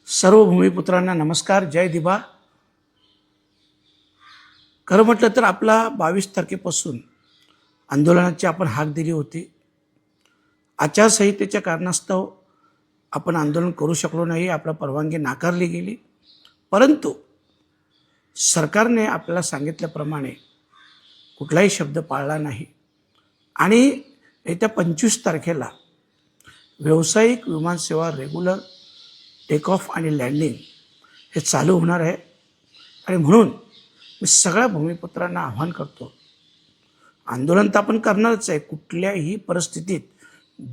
सर्व भूमिपुत्रांना नमस्कार. जय दिबा. खरं म्हटलं तर आपला 22 तारखेपासून आंदोलनाची आपण हाक दिली होती. आचारसंहितेच्या कारणास्तव आपण आंदोलन करू शकलो नाही, आपला परवानगी नाकारली गेली. परंतु सरकारने आपल्याला सांगितल्याप्रमाणे कुठलाही शब्द पाळला नाही आणि येत्या 25 तारखेला व्यावसायिक विमानसेवा रेग्युलर टेक ऑफ आणि लँडिंग हे चालू होणार आहे. आणि म्हणून मी सगळ्या भूमिपुत्रांना आव्हान करतो, आंदोलन तर आपण करणारच आहे. कुठल्याही परिस्थितीत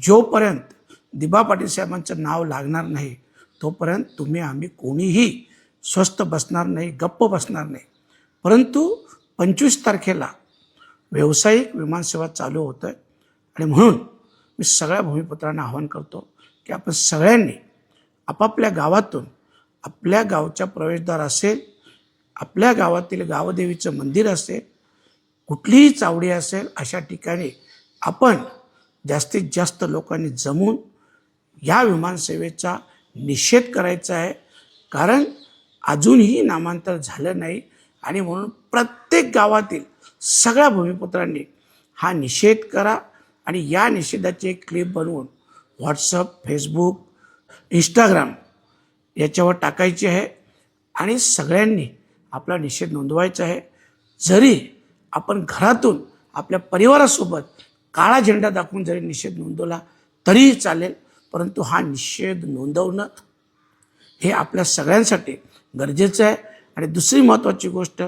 जोपर्यंत दिबा पाटील साहेबांचं नाव लागणार नाही तोपर्यंत तुम्ही आम्ही कोणीही स्वस्थ बसणार नाही, गप्प बसणार नाही. परंतु 25 तारखेला व्यावसायिक विमानसेवा चालू होतं आहे आणि म्हणून मी सगळ्या भूमिपुत्रांना आव्हान करतो की आपण सगळ्यांनी आपापल्या गावातून, आपल्या गावच्या प्रवेशद्वार असेल, आपल्या गावातील गावदेवीचं मंदिर असेल, कुठलीही चावडी असेल, अशा ठिकाणी आपण जास्तीत जास्त लोकांनी जमून या विमानसेवेचा निषेध करायचा आहे. कारण अजूनही नामांतर झालं नाही आणि म्हणून प्रत्येक गावातील सगळ्या भूमिपुत्रांनी हा निषेध करा आणि या निषेधाची एक क्लिप बनवून व्हॉट्सअप, फेसबुक, इंस्टाग्राम याच्यावर टाकायची आहे आणि सगळ्यांनी आपला निषेध नोंदवायचा आहे. जरी आपण घरातून आपल्या परिवारासोबत काळा झेंडा दाखवून जरी निषेध नोंदवला तरीही चालेल, परंतु हा निषेध नोंदवणं हे आपल्या सगळ्यांसाठी गरजेचं आहे. आणि दुसरी महत्त्वाची गोष्ट,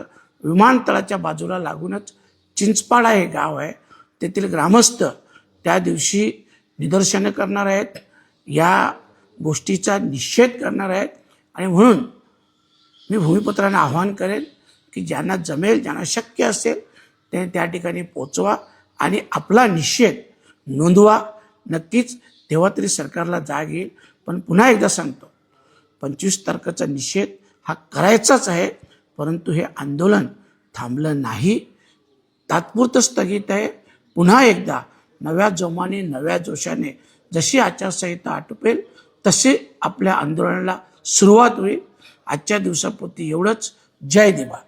विमानतळाच्या बाजूला लागूनच चिंचपाडा हे गाव आहे, तेथील ग्रामस्थ त्या दिवशी निदर्शनं करणार आहेत, या गोष्टीचा निषेध करणार आहेत. आणि म्हणून मी भूमिपुत्रांना आव्हान करेन की ज्यांना जमेल, ज्यांना शक्य असेल ते त्या ठिकाणी पोचवा आणि आपला निषेध नोंदवा. नक्कीच तेव्हा तरी सरकारला जाग येईल. पण पुन्हा एकदा सांगतो, 25 तारखेचा निषेध हा करायचाच आहे, परंतु हे आंदोलन थांबलं नाही, तात्पुरतं स्थगित आहे. पुन्हा एकदा नव्या जोमाने, नव्या जोशाने जशी आचारसंहिता आटोपेल तसे आपल्या आंदोलनाला सुरुवात होईल. आजच्या दिवसापुरती एवढंच. जय दिबा.